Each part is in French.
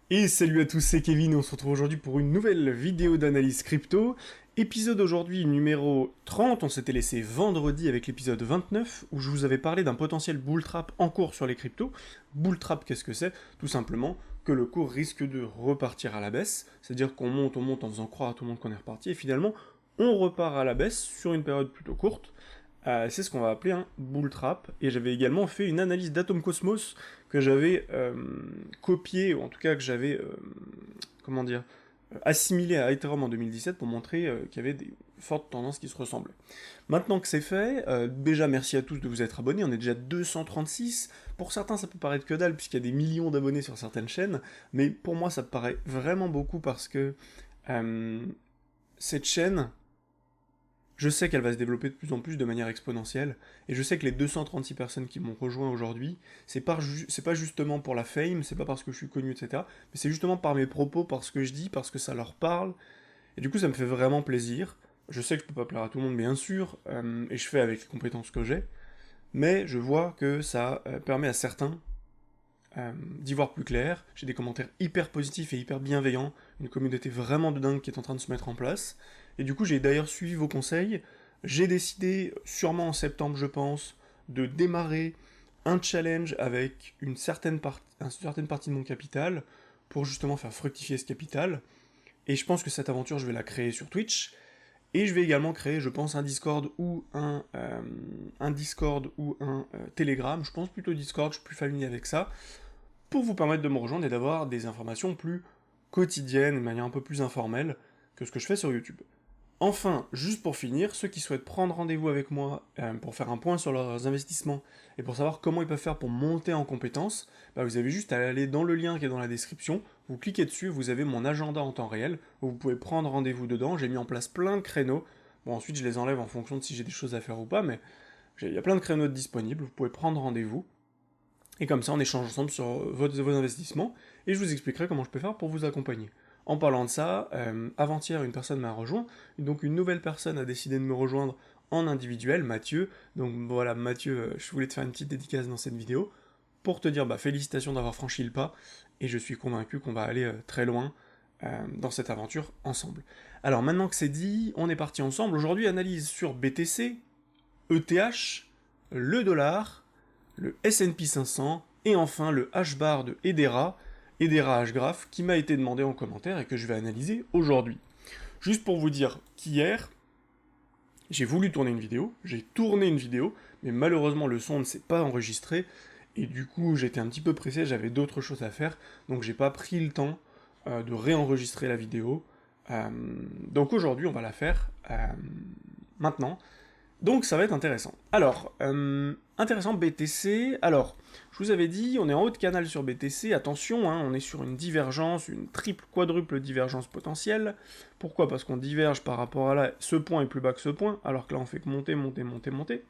Et salut à tous, c'est Kevin et on se retrouve aujourd'hui pour une nouvelle vidéo d'analyse crypto. Épisode aujourd'hui numéro 30, on s'était laissé vendredi avec l'épisode 29 où je vous avais parlé d'un potentiel bull trap en cours sur les cryptos. Bull trap, qu'est-ce que c'est? Tout simplement que le cours risque de repartir à la baisse, c'est-à-dire qu'on monte en faisant croire à tout le monde qu'on est reparti et finalement on repart à la baisse sur une période plutôt courte. C'est ce qu'on va appeler un bull trap, et j'avais également fait une analyse d'Atom Cosmos que j'avais copié, ou en tout cas que j'avais, comment dire, assimilé à Ethereum en 2017 pour montrer qu'il y avait des fortes tendances qui se ressemblaient. Maintenant que c'est fait, déjà merci à tous de vous être abonnés, on est déjà 236, pour certains ça peut paraître que dalle puisqu'il y a des millions d'abonnés sur certaines chaînes, mais pour moi ça paraît vraiment beaucoup parce que cette chaîne, je sais qu'elle va se développer de plus en plus de manière exponentielle, et je sais que les 236 personnes qui m'ont rejoint aujourd'hui, c'est pas justement pour la fame, c'est pas parce que je suis connu, etc., mais c'est justement par mes propos, par ce que je dis, parce que ça leur parle, et du coup ça me fait vraiment plaisir. Je sais que je peux pas plaire à tout le monde, bien sûr, et je fais avec les compétences que j'ai, mais je vois que ça permet à certains d'y voir plus clair. J'ai des commentaires hyper positifs et hyper bienveillants, une communauté vraiment de dingue qui est en train de se mettre en place. Et du coup, j'ai d'ailleurs suivi vos conseils. J'ai décidé, sûrement en septembre, je pense, de démarrer un challenge avec une certaine partie de mon capital pour justement faire fructifier ce capital. Et je pense que cette aventure, je vais la créer sur Twitch. Et je vais également créer, je pense, un Discord ou un Telegram. Je pense plutôt Discord, je suis plus familier avec ça, pour vous permettre de me rejoindre et d'avoir des informations plus quotidiennes, de manière un peu plus informelle que ce que je fais sur YouTube. Enfin, juste pour finir, ceux qui souhaitent prendre rendez-vous avec moi pour faire un point sur leurs investissements et pour savoir comment ils peuvent faire pour monter en compétences, bah vous avez juste à aller dans le lien qui est dans la description, vous cliquez dessus, vous avez mon agenda en temps réel, où vous pouvez prendre rendez-vous dedans, j'ai mis en place plein de créneaux, bon ensuite je les enlève en fonction de si j'ai des choses à faire ou pas, mais il y a plein de créneaux disponibles, vous pouvez prendre rendez-vous, et comme ça, on échange ensemble sur vos investissements, et je vous expliquerai comment je peux faire pour vous accompagner. En parlant de ça, avant-hier, une personne m'a rejoint, donc une nouvelle personne a décidé de me rejoindre en individuel, Mathieu. Donc voilà, Mathieu, je voulais te faire une petite dédicace dans cette vidéo, pour te dire bah, félicitations d'avoir franchi le pas, et je suis convaincu qu'on va aller très loin dans cette aventure ensemble. Alors maintenant que c'est dit, on est parti ensemble. Aujourd'hui, analyse sur BTC, ETH, le dollar, le S&P 500, et enfin le H-bar de Hedera, Hedera H-Graph, qui m'a été demandé en commentaire et que je vais analyser aujourd'hui. Juste pour vous dire qu'hier, j'ai voulu tourner une vidéo, j'ai tourné une vidéo, mais malheureusement le son ne s'est pas enregistré, et du coup j'étais un petit peu pressé, j'avais d'autres choses à faire, donc j'ai pas pris le temps de réenregistrer la vidéo. Donc aujourd'hui on va la faire maintenant, donc ça va être intéressant. Alors, intéressant BTC. Alors, je vous avais dit, on est en haut de canal sur BTC. Attention, hein, on est sur une divergence, une triple, quadruple divergence potentielle. Pourquoi? Parce qu'on diverge par rapport à là. Ce point est plus bas que ce point, alors que là on fait que monter, monter, monter, monter.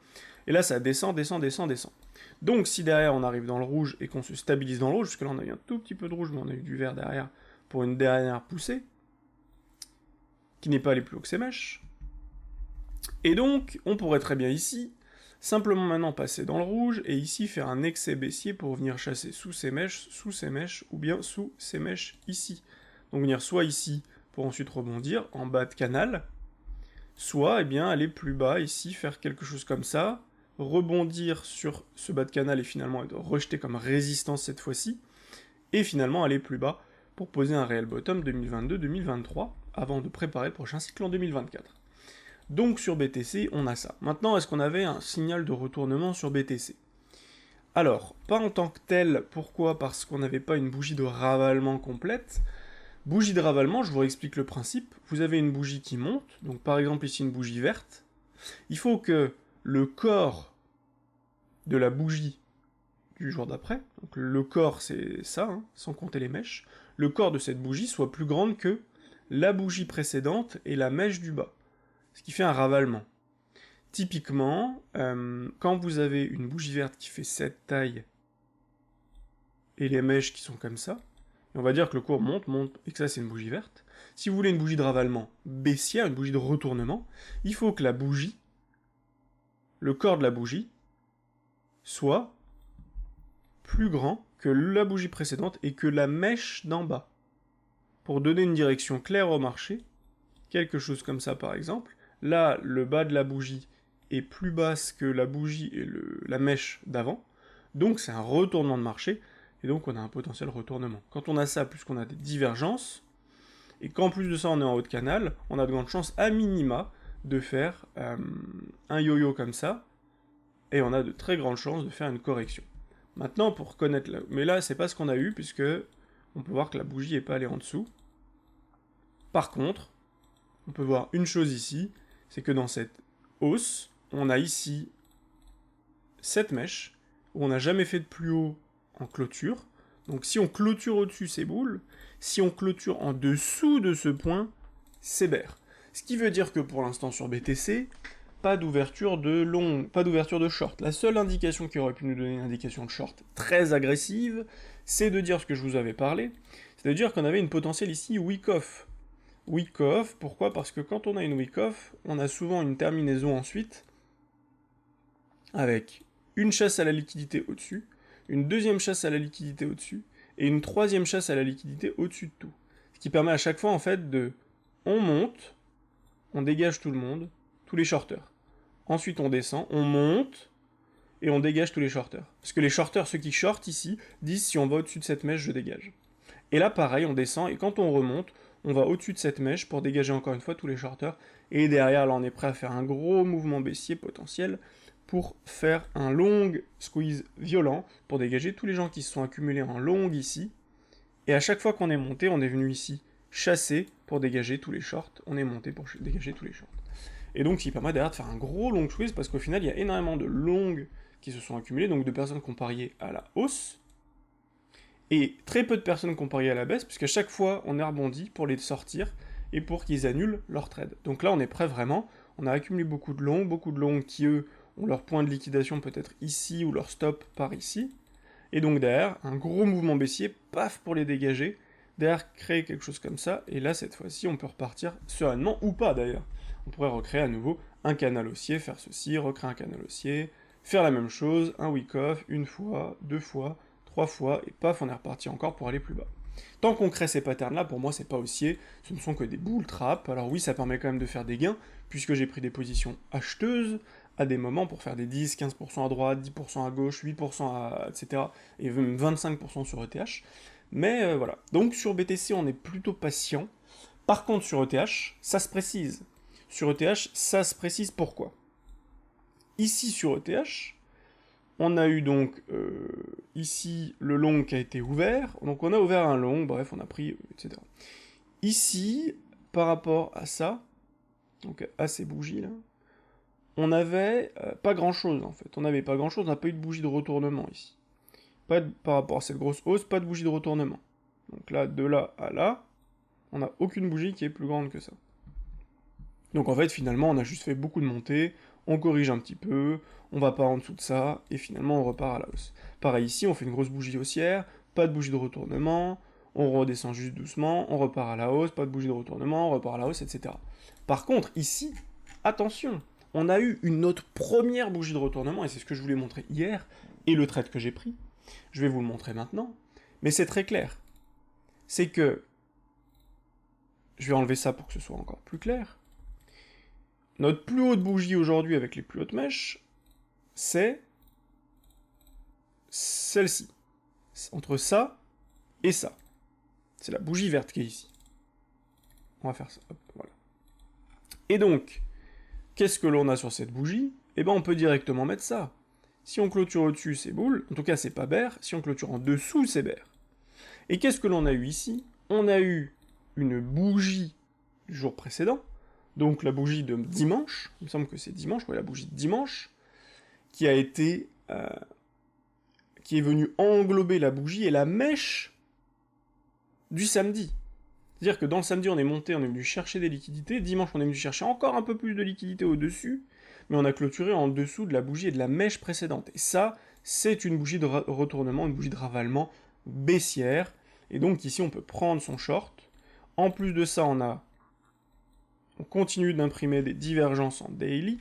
Et là ça descend, descend, descend, descend. Donc si derrière on arrive dans le rouge et qu'on se stabilise dans le rouge, parce que là on a eu un tout petit peu de rouge, mais on a eu du vert derrière pour une dernière poussée, qui n'est pas allée plus haut que ces mèches. Et donc, on pourrait très bien ici, simplement maintenant passer dans le rouge, et ici faire un excès baissier pour venir chasser sous ces mèches, ou bien sous ces mèches ici. Donc venir soit ici, pour ensuite rebondir, en bas de canal, soit, eh bien, aller plus bas, ici, faire quelque chose comme ça, rebondir sur ce bas de canal et finalement être rejeté comme résistance cette fois-ci, et finalement aller plus bas pour poser un réel bottom 2022-2023, avant de préparer le prochain cycle en 2024. Donc sur BTC, on a ça. Maintenant, est-ce qu'on avait un signal de retournement sur BTC? Alors, pas en tant que tel, pourquoi? Parce qu'on n'avait pas une bougie de ravalement complète. Bougie de ravalement, je vous explique le principe. Vous avez une bougie qui monte, donc par exemple ici une bougie verte. Il faut que le corps de la bougie du jour d'après, donc le corps c'est ça, hein, sans compter les mèches, le corps de cette bougie soit plus grande que la bougie précédente et la mèche du bas, ce qui fait un ravalement. Typiquement, quand vous avez une bougie verte qui fait cette taille, et les mèches qui sont comme ça, et on va dire que le cours monte, monte, et que ça c'est une bougie verte, si vous voulez une bougie de ravalement baissière, une bougie de retournement, il faut que la bougie, le corps de la bougie, soit plus grand que la bougie précédente et que la mèche d'en bas. Pour donner une direction claire au marché, quelque chose comme ça par exemple, là, le bas de la bougie est plus basse que la bougie et la mèche d'avant, donc c'est un retournement de marché, et donc on a un potentiel retournement. Quand on a ça, plus qu'on a des divergences, et qu'en plus de ça on est en haut de canal, on a de grandes chances à minima de faire un yo-yo comme ça, et on a de très grandes chances de faire une correction. Maintenant, pour connaître mais là, c'est pas ce qu'on a eu, puisque on peut voir que la bougie n'est pas allée en dessous. Par contre, on peut voir une chose ici, c'est que dans cette hausse, on a ici cette mèche, où on n'a jamais fait de plus haut en clôture. Donc si on clôture au-dessus, c'est boule. Si on clôture en dessous de ce point, c'est bear. Ce qui veut dire que pour l'instant sur BTC, pas d'ouverture de long, pas d'ouverture de short. La seule indication qui aurait pu nous donner une indication de short très agressive, c'est de dire ce que je vous avais parlé, c'est de dire qu'on avait une potentielle ici week-off. Week-off, pourquoi? Parce que quand on a une week-off, on a souvent une terminaison ensuite, avec une chasse à la liquidité au-dessus, une deuxième chasse à la liquidité au-dessus, et une troisième chasse à la liquidité au-dessus de tout. Ce qui permet à chaque fois, en fait, de... On monte, on dégage tout le monde, tous les shorters. Ensuite, on descend, on monte, et on dégage tous les shorters. Parce que les shorters, ceux qui shortent ici, disent si on va au-dessus de cette mèche, je dégage. Et là, pareil, on descend, et quand on remonte, on va au-dessus de cette mèche pour dégager encore une fois tous les shorters. Et derrière, là, on est prêt à faire un gros mouvement baissier potentiel pour faire un long squeeze violent, pour dégager tous les gens qui se sont accumulés en long ici. Et à chaque fois qu'on est monté, on est venu ici chasser pour dégager tous les shorts. On est monté pour dégager tous les shorts. Et donc, ce qui permet derrière de faire un gros long squeeze, parce qu'au final, il y a énormément de longues qui se sont accumulées, donc de personnes qui ont parié à la hausse, et très peu de personnes qui ont parié à la baisse, puisqu'à chaque fois, on est rebondi pour les sortir, et pour qu'ils annulent leur trade. Donc là, on est prêt vraiment, on a accumulé beaucoup de longues qui, eux, ont leur point de liquidation peut-être ici, ou leur stop par ici, et donc derrière, un gros mouvement baissier, paf, pour les dégager, derrière, créer quelque chose comme ça, et là, cette fois-ci, on peut repartir sereinement, ou pas d'ailleurs. On pourrait recréer à nouveau un canal haussier, faire ceci, recréer un canal haussier, faire la même chose, un week-off, une fois, deux fois, trois fois, et paf, on est reparti encore pour aller plus bas. Tant qu'on crée ces patterns-là, pour moi, c'est pas haussier, ce ne sont que des bull traps. Alors oui, ça permet quand même de faire des gains, puisque j'ai pris des positions acheteuses à des moments pour faire des 10, 15% à droite, 10% à gauche, 8% à... etc. et même 25% sur ETH. Mais voilà. Donc sur BTC, on est plutôt patient. Par contre, sur ETH, ça se précise. Sur ETH, ça se précise pourquoi. Ici, sur ETH, on a eu donc ici le long qui a été ouvert. Donc on a ouvert un long, bref, on a pris, etc. Ici, par rapport à ça, donc à ces bougies-là, on n'avait pas grand-chose en fait. On n'avait pas grand-chose, on n'a pas eu de bougie de retournement ici. Par rapport à cette grosse hausse, pas de bougie de retournement. Donc là, de là à là, on n'a aucune bougie qui est plus grande que ça. Donc en fait, finalement, on a juste fait beaucoup de montées, on corrige un petit peu, on va pas en dessous de ça, et finalement on repart à la hausse. Pareil ici, on fait une grosse bougie haussière, pas de bougie de retournement, on redescend juste doucement, on repart à la hausse, pas de bougie de retournement, on repart à la hausse, etc. Par contre, ici, attention, on a eu une autre première bougie de retournement, et c'est ce que je voulais montrer hier, et le trade que j'ai pris. Je vais vous le montrer maintenant, mais c'est très clair. C'est que, je vais enlever ça pour que ce soit encore plus clair, notre plus haute bougie aujourd'hui avec les plus hautes mèches, c'est celle-ci. Entre ça et ça. C'est la bougie verte qui est ici. On va faire ça. Hop, voilà. Et donc, qu'est-ce que l'on a sur cette bougie? Eh ben, on peut directement mettre ça. Si on clôture au-dessus, c'est boule. En tout cas, c'est pas bear. Si on clôture en dessous, c'est bear. Et qu'est-ce que l'on a eu ici? On a eu une bougie du jour précédent. Donc la bougie de dimanche, il me semble que c'est dimanche, ouais, la bougie de dimanche, qui a été... qui est venue englober la bougie et la mèche du samedi. C'est-à-dire que dans le samedi, on est monté, on est venu chercher des liquidités, dimanche, on est venu chercher encore un peu plus de liquidités au-dessus, mais on a clôturé en dessous de la bougie et de la mèche précédente. Et ça, c'est une bougie de retournement, une bougie de ravalement baissière, et donc ici, on peut prendre son short. En plus de ça, on continue d'imprimer des divergences en daily,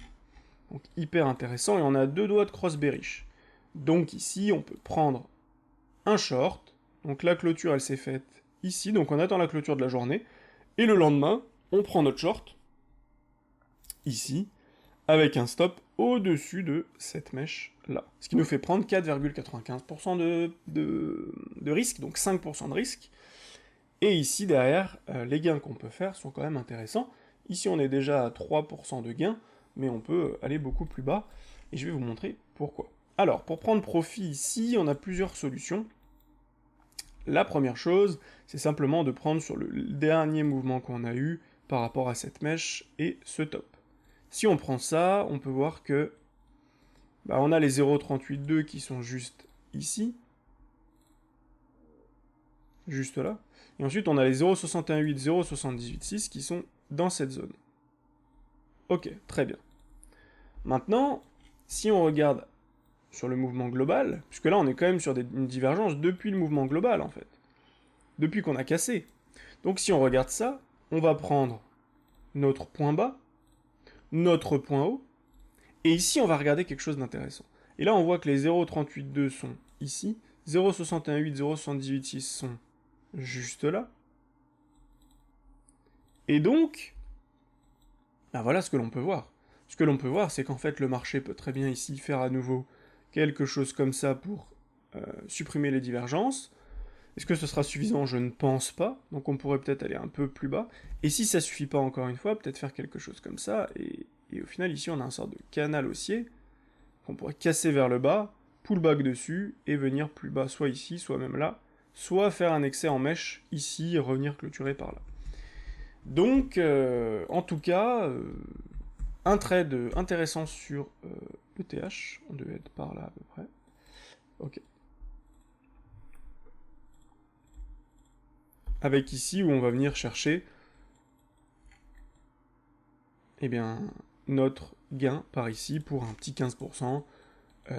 donc hyper intéressant, et on a deux doigts de cross bearish. Donc ici, on peut prendre un short, donc la clôture elle s'est faite ici, donc on attend la clôture de la journée, et le lendemain, on prend notre short, ici, avec un stop au-dessus de cette mèche-là. Ce qui nous fait prendre 4,95% de risque, donc 5% de risque. Et ici, derrière, les gains qu'on peut faire sont quand même intéressants. Ici, on est déjà à 3% de gains, mais on peut aller beaucoup plus bas, et je vais vous montrer pourquoi. Alors, pour prendre profit ici, on a plusieurs solutions. La première chose, c'est simplement de prendre sur le dernier mouvement qu'on a eu par rapport à cette mèche et ce top. Si on prend ça, on peut voir que on a les 0,382 qui sont juste ici, juste là, et ensuite on a les 0,618, 0,786 qui sont dans cette zone. Ok, très bien. Maintenant, si on regarde sur le mouvement global, puisque là on est quand même sur une divergence depuis le mouvement global en fait, depuis qu'on a cassé. Donc si on regarde ça, on va prendre notre point bas, notre point haut, et ici on va regarder quelque chose d'intéressant. Et là on voit que les 0,382 sont ici, 0,618, 0,786 sont juste là. Et donc, voilà ce que l'on peut voir. Ce que l'on peut voir, c'est qu'en fait le marché peut très bien ici faire à nouveau quelque chose comme ça pour supprimer les divergences. Est-ce que ce sera suffisant? Je ne pense pas, donc on pourrait peut-être aller un peu plus bas. Et si ça suffit pas encore une fois, peut-être faire quelque chose comme ça, et au final ici on a un sort de canal haussier, qu'on pourrait casser vers le bas, pullback dessus, et venir plus bas, soit ici, soit même là, soit faire un excès en mèche ici, et revenir clôturer par là. Donc, en tout cas, un trade intéressant sur ETH, on devait être par là à peu près. Ok. Avec ici où on va venir chercher notre gain par ici pour un petit 15%.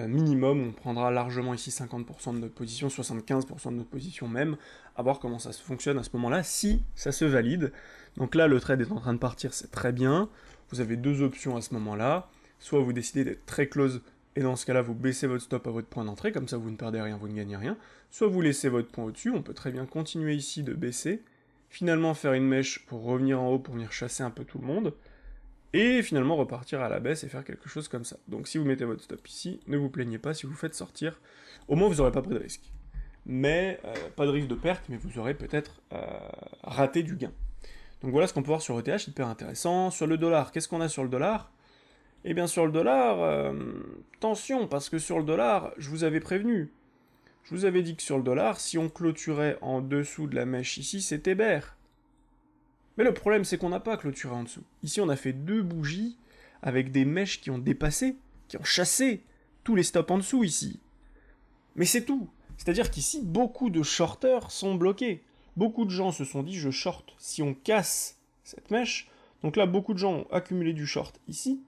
Minimum, on prendra largement ici 50% de notre position, 75% de notre position même, à voir comment ça fonctionne à ce moment-là, si ça se valide. Donc là, le trade est en train de partir, c'est très bien. Vous avez deux options à ce moment-là. Soit vous décidez d'être très close, et dans ce cas-là, vous baissez votre stop à votre point d'entrée, comme ça vous ne perdez rien, vous ne gagnez rien. Soit vous laissez votre point au-dessus, on peut très bien continuer ici de baisser, finalement faire une mèche pour revenir en haut, pour venir chasser un peu tout le monde, et finalement repartir à la baisse et faire quelque chose comme ça. Donc si vous mettez votre stop ici, ne vous plaignez pas si vous faites sortir, au moins vous n'aurez pas pris de risque. Mais, pas de risque de perte, mais vous aurez peut-être raté du gain. Donc voilà ce qu'on peut voir sur ETH, hyper intéressant. Sur le dollar, qu'est-ce qu'on a sur le dollar? Eh bien sur le dollar, tension, parce que sur le dollar, je vous avais prévenu. Je vous avais dit que sur le dollar, si on clôturait en dessous de la mèche ici, c'était bear. Mais le problème, c'est qu'on n'a pas clôturé en dessous. Ici, on a fait deux bougies avec des mèches qui ont dépassé, qui ont chassé tous les stops en dessous ici. Mais c'est tout. C'est-à-dire qu'ici, beaucoup de shorters sont bloqués. Beaucoup de gens se sont dit, je short si on casse cette mèche. Donc là, beaucoup de gens ont accumulé du short ici.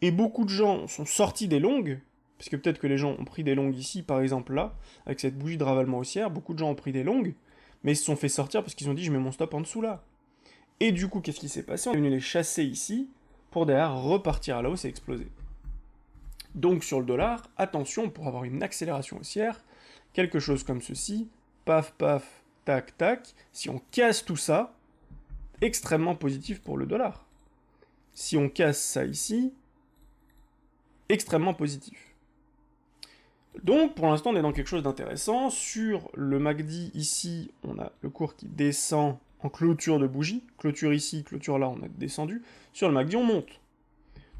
Et beaucoup de gens sont sortis des longues, parce que peut-être que les gens ont pris des longues ici, par exemple là, avec cette bougie de ravalement haussière, beaucoup de gens ont pris des longues, mais ils se sont fait sortir parce qu'ils ont dit je mets mon stop en dessous là. Et du coup, qu'est-ce qui s'est passé? On est venu les chasser ici, pour derrière repartir à la hausse et exploser. Donc sur le dollar, attention, pour avoir une accélération haussière, quelque chose comme ceci, paf paf, tac tac, si on casse tout ça, extrêmement positif pour le dollar. Si on casse ça ici, extrêmement positif. Donc, pour l'instant, on est dans quelque chose d'intéressant. Sur le MACD, ici, on a le cours qui descend en clôture de bougie. Clôture ici, clôture là, on a descendu. Sur le MACD, on monte.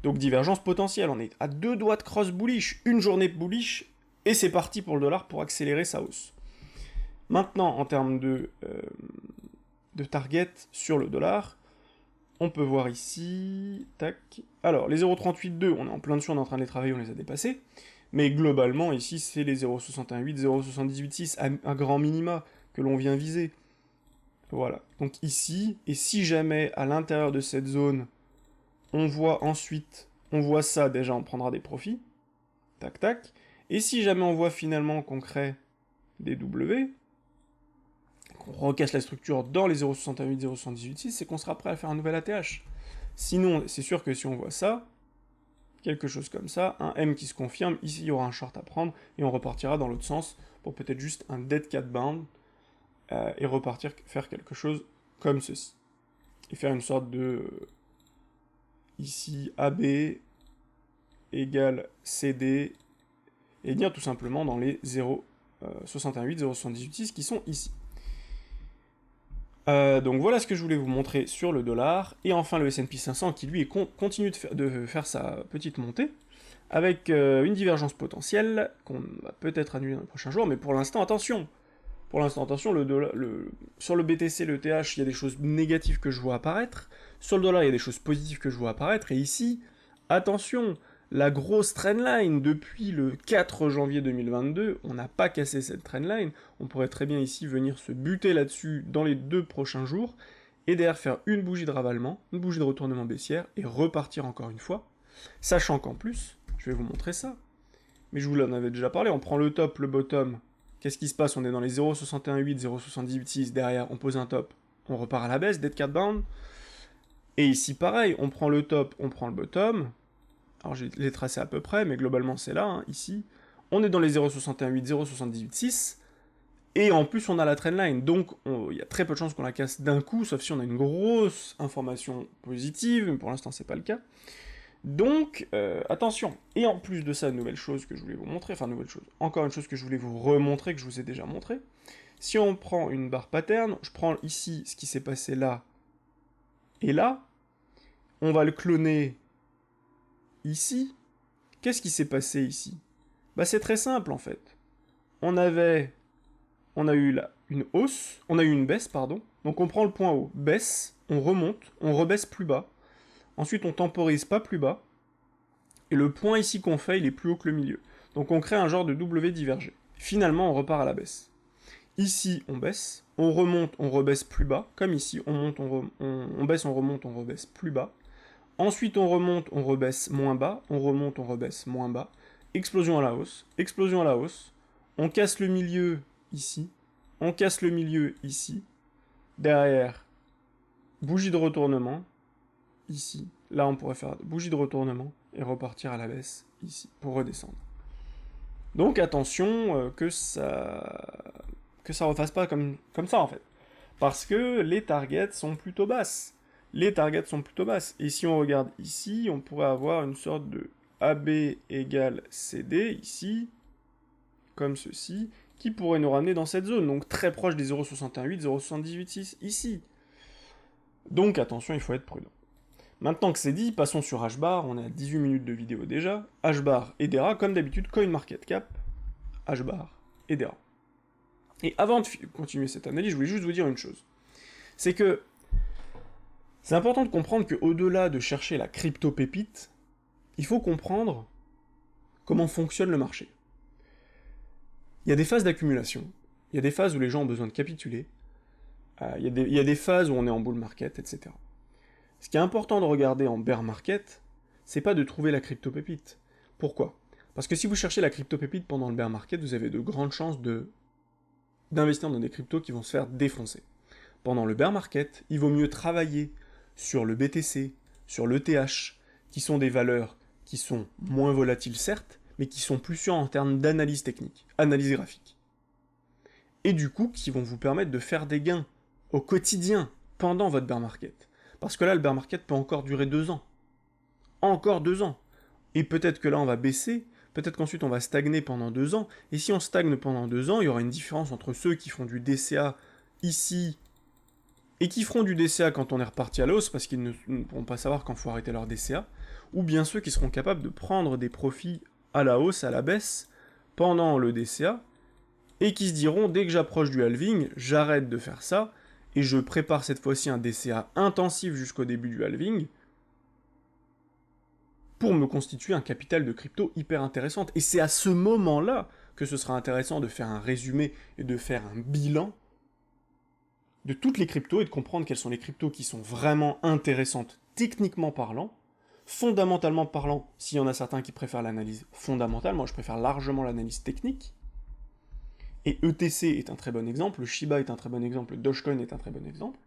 Donc, divergence potentielle. On est à deux doigts de cross bullish, une journée bullish, et c'est parti pour le dollar pour accélérer sa hausse. Maintenant, en termes de target sur le dollar, on peut voir ici, tac. Alors, les 0,382, on est en plein dessus, on est en train de les travailler, on les a dépassés. Mais globalement, ici, c'est les 0,618, 0,786 à grand minima que l'on vient viser. Voilà. Donc ici, et si jamais à l'intérieur de cette zone, on voit ça, déjà on prendra des profits. Tac, tac. Et si jamais on voit finalement qu'on crée des W, qu'on recasse la structure dans les 0,68, 0,786, c'est qu'on sera prêt à faire un nouvel ATH. Sinon, c'est sûr que si on voit ça, quelque chose comme ça, un M qui se confirme, ici il y aura un short à prendre, et on repartira dans l'autre sens, pour peut-être juste un dead cat bound, et repartir faire quelque chose comme ceci. Et faire une sorte de... ici, AB égale CD, et dire tout simplement dans les 0,68, 0,78,6 qui sont ici. Donc voilà ce que je voulais vous montrer sur le dollar, et enfin le S&P 500 qui lui continue de faire sa petite montée, avec une divergence potentielle qu'on va peut-être annuler dans les prochains jours, mais pour l'instant attention. Pour l'instant attention, sur le BTC, le TH, il y a des choses négatives que je vois apparaître, sur le dollar il y a des choses positives que je vois apparaître, et ici, attention, la grosse trendline depuis le 4 janvier 2022, on n'a pas cassé cette trendline, on pourrait très bien ici venir se buter là-dessus dans les 2 prochains jours, et derrière faire une bougie de ravalement, une bougie de retournement baissière, et repartir encore une fois, sachant qu'en plus, je vais vous montrer ça, mais je vous en avais déjà parlé, on prend le top, le bottom, qu'est-ce qui se passe? On est dans les 0,618, 0,786, derrière on pose un top, on repart à la baisse, dead cat bound, et ici pareil, on prend le top, on prend le bottom, alors je l'ai tracé à peu près, mais globalement c'est là, hein, ici. On est dans les 0,68, 0,786, et en plus on a la trendline, donc il y a très peu de chances qu'on la casse d'un coup, sauf si on a une grosse information positive, mais pour l'instant c'est pas le cas. Donc, attention. Et en plus de ça, une nouvelle chose que je voulais vous montrer, enfin nouvelle chose, encore une chose que je voulais vous remontrer, que je vous ai déjà montré. Si on prend une barre pattern, je prends ici ce qui s'est passé là et là, on va le cloner ici. Qu'est-ce qui s'est passé ici? Bah c'est très simple en fait. On a eu là une hausse, on a eu une baisse, pardon. Donc on prend le point haut, baisse, on remonte, on rebaisse plus bas. Ensuite on temporise pas plus bas. Et le point ici qu'on fait, il est plus haut que le milieu. Donc on crée un genre de W divergé. Finalement on repart à la baisse. Ici on baisse, on remonte, on rebaisse plus bas. Comme ici, on monte, on baisse, on remonte, on rebaisse plus bas. Ensuite, on remonte, on rebaisse moins bas, on remonte, on rebaisse moins bas. Explosion à la hausse, explosion à la hausse. On casse le milieu ici, on casse le milieu ici. Derrière, bougie de retournement, ici. Là, on pourrait faire bougie de retournement et repartir à la baisse ici pour redescendre. Donc attention que ça refasse pas comme ça en fait. Parce que les targets sont plutôt basses. Les targets sont plutôt basses. Et si on regarde ici, on pourrait avoir une sorte de AB égale CD, ici, comme ceci, qui pourrait nous ramener dans cette zone, donc très proche des 0,68, 0,786, ici. Donc attention, il faut être prudent. Maintenant que c'est dit, passons sur HBAR, on est à 18 minutes de vidéo déjà. HBAR et DERA, comme d'habitude, CoinMarketCap, HBAR et DERA. Et avant de continuer cette analyse, je voulais juste vous dire une chose. C'est que c'est important de comprendre qu'au-delà de chercher la crypto-pépite, il faut comprendre comment fonctionne le marché. Il y a des phases d'accumulation, il y a des phases où les gens ont besoin de capituler, il y a des phases où on est en bull market, etc. Ce qui est important de regarder en bear market, c'est pas de trouver la crypto-pépite. Pourquoi? Parce que si vous cherchez la crypto-pépite pendant le bear market, vous avez de grandes chances d'investir dans des cryptos qui vont se faire défoncer. Pendant le bear market, il vaut mieux travailler sur le BTC, sur l'ETH, qui sont des valeurs qui sont moins volatiles certes, mais qui sont plus sûres en termes d'analyse technique, analyse graphique. Et du coup, qui vont vous permettre de faire des gains au quotidien pendant votre bear market. Parce que là, le bear market peut encore durer 2 ans. Encore 2 ans. Et peut-être que là, on va baisser, peut-être qu'ensuite on va stagner pendant 2 ans, et si on stagne pendant 2 ans, il y aura une différence entre ceux qui font du DCA ici, et qui feront du DCA quand on est reparti à la hausse, parce qu'ils ne pourront pas savoir quand il faut arrêter leur DCA, ou bien ceux qui seront capables de prendre des profits à la hausse, à la baisse, pendant le DCA, et qui se diront, dès que j'approche du halving, j'arrête de faire ça, et je prépare cette fois-ci un DCA intensif jusqu'au début du halving, pour me constituer un capital de crypto hyper intéressant. Et c'est à ce moment-là que ce sera intéressant de faire un résumé et de faire un bilan de toutes les cryptos et de comprendre quelles sont les cryptos qui sont vraiment intéressantes techniquement parlant, fondamentalement parlant, s'il y en a certains qui préfèrent l'analyse fondamentale, moi je préfère largement l'analyse technique, et ETC est un très bon exemple, le Shiba est un très bon exemple, le Dogecoin est un très bon exemple,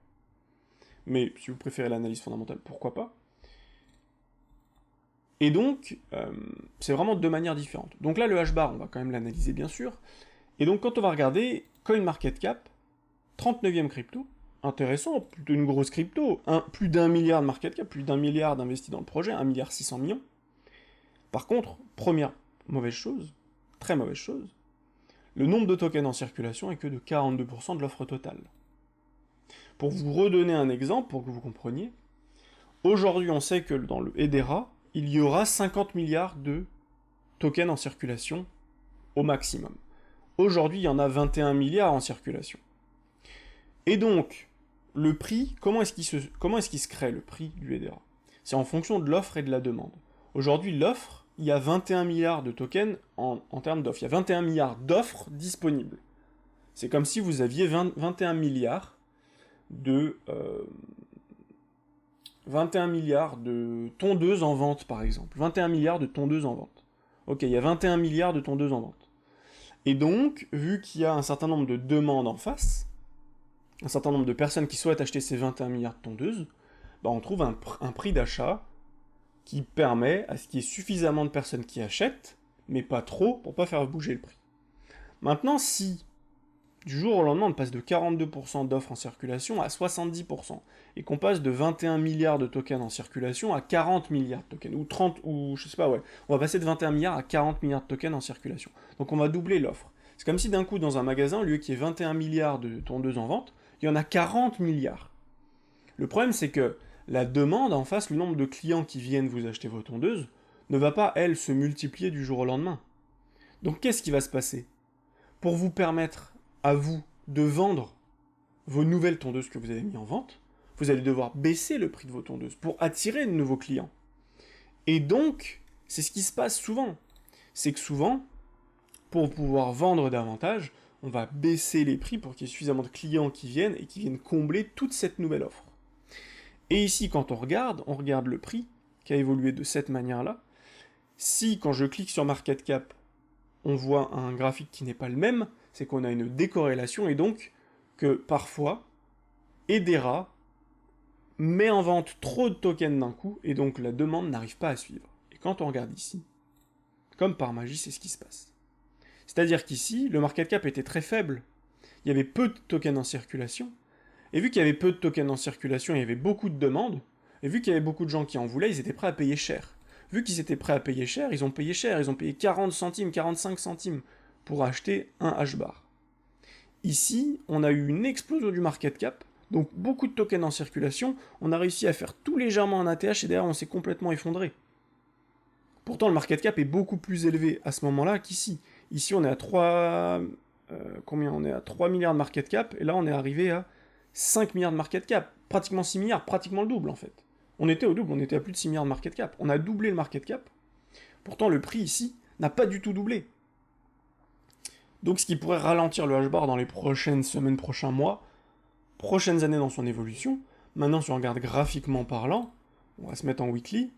mais si vous préférez l'analyse fondamentale, pourquoi pas. Et donc, c'est vraiment deux manières différentes. Donc là, le H-bar, on va quand même l'analyser bien sûr. Et donc quand on va regarder CoinMarketCap, 39e crypto, intéressant, plutôt une grosse crypto, plus d'1 milliard de market cap, plus d'1 milliard d'investis dans le projet, 1 milliard 600 millions. Par contre, première mauvaise chose, très mauvaise chose, le nombre de tokens en circulation est que de 42% de l'offre totale. Pour vous redonner un exemple, pour que vous compreniez, aujourd'hui on sait que dans le Hedera, il y aura 50 milliards de tokens en circulation au maximum. Aujourd'hui, il y en a 21 milliards en circulation. Et donc, le prix, comment est-ce qu'il se crée le prix du Hedera? C'est en fonction de l'offre et de la demande. Aujourd'hui, l'offre, il y a 21 milliards de tokens en termes d'offres. Il y a 21 milliards d'offres disponibles. C'est comme si vous aviez 21 milliards de 21 milliards de tondeuses en vente, par exemple. 21 milliards de tondeuses en vente. Ok, il y a 21 milliards de tondeuses en vente. Et donc, vu qu'il y a un certain nombre de demandes en face, un certain nombre de personnes qui souhaitent acheter ces 21 milliards de tondeuses, bah on trouve un prix d'achat qui permet à ce qu'il y ait suffisamment de personnes qui achètent, mais pas trop, pour pas faire bouger le prix. Maintenant, si du jour au lendemain on passe de 42% d'offres en circulation à 70%, et qu'on passe de 21 milliards de tokens en circulation à 40 milliards de tokens, ou 30, ou je sais pas, ouais, on va passer de 21 milliards à 40 milliards de tokens en circulation. Donc on va doubler l'offre. C'est comme si d'un coup dans un magasin, au lieu qu'il y ait 21 milliards de tondeuses en vente, il y en a 40 milliards. Le problème c'est que la demande en face, le nombre de clients qui viennent vous acheter vos tondeuses, ne va pas, elle, se multiplier du jour au lendemain. Donc qu'est-ce qui va se passer? Pour vous permettre à vous de vendre vos nouvelles tondeuses que vous avez mis en vente, vous allez devoir baisser le prix de vos tondeuses pour attirer de nouveaux clients. Et donc, c'est ce qui se passe souvent. C'est que souvent, pour pouvoir vendre davantage, on va baisser les prix pour qu'il y ait suffisamment de clients qui viennent et qui viennent combler toute cette nouvelle offre. Et ici, quand on regarde le prix qui a évolué de cette manière-là. Si, quand je clique sur Market Cap, on voit un graphique qui n'est pas le même, c'est qu'on a une décorrélation et donc que parfois, Hedera met en vente trop de tokens d'un coup et donc la demande n'arrive pas à suivre. Et quand on regarde ici, comme par magie, c'est ce qui se passe. C'est-à-dire qu'ici, le market cap était très faible. Il y avait peu de tokens en circulation. Et vu qu'il y avait peu de tokens en circulation, il y avait beaucoup de demandes. Et vu qu'il y avait beaucoup de gens qui en voulaient, ils étaient prêts à payer cher. Vu qu'ils étaient prêts à payer cher, ils ont payé cher. Ils ont payé 40 centimes, 45 centimes pour acheter un H-bar. Ici, on a eu une explosion du market cap. Donc beaucoup de tokens en circulation. On a réussi à faire tout légèrement un ATH et derrière on s'est complètement effondré. Pourtant, le market cap est beaucoup plus élevé à ce moment-là qu'ici. Ici, on est à 3... combien? On est à 3 milliards de market cap, et là, on est arrivé à 5 milliards de market cap. Pratiquement 6 milliards, pratiquement le double, en fait. On était au double, on était à plus de 6 milliards de market cap. On a doublé le market cap. Pourtant, le prix, ici, n'a pas du tout doublé. Donc, ce qui pourrait ralentir le H-bar dans les prochaines semaines, prochains mois, prochaines années dans son évolution. Maintenant, si on regarde graphiquement parlant, on va se mettre en weekly.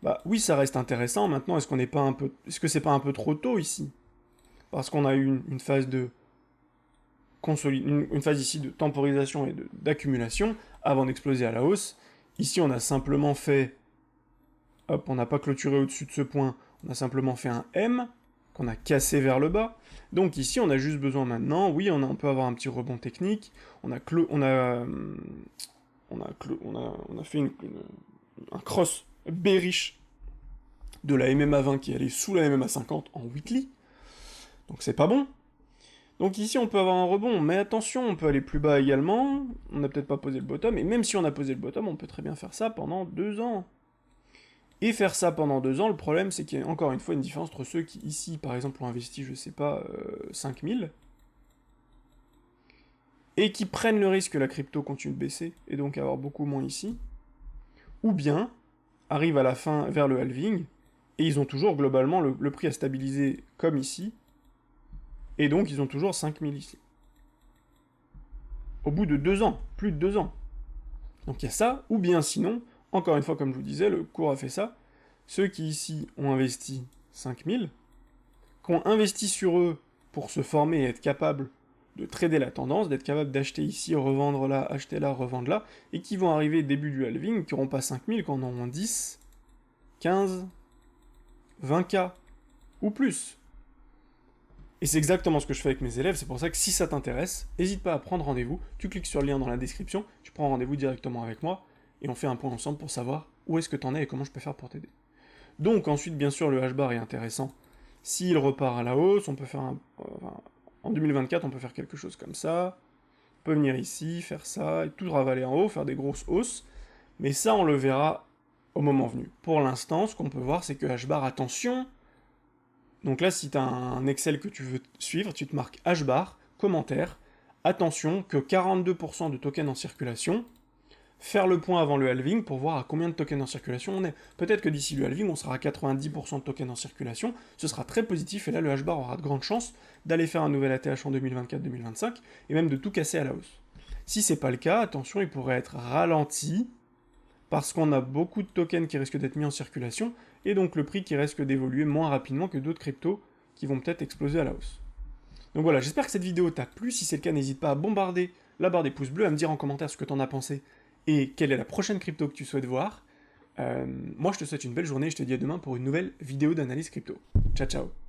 Bah oui, ça reste intéressant. Maintenant, est-ce que c'est pas un peu trop tôt ici? Parce qu'on a eu une phase de une phase ici de temporisation et d'accumulation avant d'exploser à la hausse. Ici, on a simplement fait, hop, on n'a pas clôturé au-dessus de ce point, on a simplement fait un M qu'on a cassé vers le bas. Donc ici, on a juste besoin maintenant, oui, on peut avoir un petit rebond technique. On a fait un cross bearish de la MMA 20 qui est allée sous la MMA 50 en weekly. Donc c'est pas bon. Donc ici on peut avoir un rebond, mais attention, on peut aller plus bas également. On n'a peut-être pas posé le bottom, et même si on a posé le bottom, on peut très bien faire ça pendant 2 ans. Et faire ça pendant 2 ans, le problème c'est qu'il y a encore une fois une différence entre ceux qui ici par exemple ont investi, je sais pas, 5000, et qui prennent le risque que la crypto continue de baisser, et donc avoir beaucoup moins ici, ou bien arrivent à la fin vers le halving, et ils ont toujours globalement le prix à stabiliser comme ici, et donc ils ont toujours 5000 ici. Au bout de 2 ans, plus de 2 ans. Donc il y a ça, ou bien sinon, encore une fois comme je vous disais, le cours a fait ça, ceux qui ici ont investi 5000, qui ont investi sur eux pour se former et être capables de trader la tendance, d'être capables d'acheter ici, revendre là, acheter là, revendre là, et qui vont arriver début du halving, qui n'auront pas 5000, qui en auront 10, 15, 20K ou plus. Et c'est exactement ce que je fais avec mes élèves, c'est pour ça que si ça t'intéresse, n'hésite pas à prendre rendez-vous, tu cliques sur le lien dans la description, tu prends rendez-vous directement avec moi, et on fait un point ensemble pour savoir où est-ce que t'en es et comment je peux faire pour t'aider. Donc ensuite, bien sûr, le H-bar est intéressant. S'il repart à la hausse, on peut faire en 2024, on peut faire quelque chose comme ça, on peut venir ici, faire ça, et tout ravaler en haut, faire des grosses hausses, mais ça, on le verra au moment venu. Pour l'instant, ce qu'on peut voir, c'est que H-bar, attention. Donc là, si tu as un Excel que tu veux suivre, tu te marques H-bar, commentaire, attention que 42% de tokens en circulation, faire le point avant le halving pour voir à combien de tokens en circulation on est. Peut-être que d'ici le halving, on sera à 90% de tokens en circulation, ce sera très positif, et là, le H-bar aura de grandes chances d'aller faire un nouvel ATH en 2024-2025, et même de tout casser à la hausse. Si c'est pas le cas, attention, il pourrait être ralenti, parce qu'on a beaucoup de tokens qui risquent d'être mis en circulation, et donc le prix qui risque d'évoluer moins rapidement que d'autres cryptos qui vont peut-être exploser à la hausse. Donc voilà, j'espère que cette vidéo t'a plu. Si c'est le cas, n'hésite pas à bombarder la barre des pouces bleus, à me dire en commentaire ce que t'en as pensé et quelle est la prochaine crypto que tu souhaites voir. Moi, je te souhaite une belle journée et je te dis à demain pour une nouvelle vidéo d'analyse crypto. Ciao, ciao.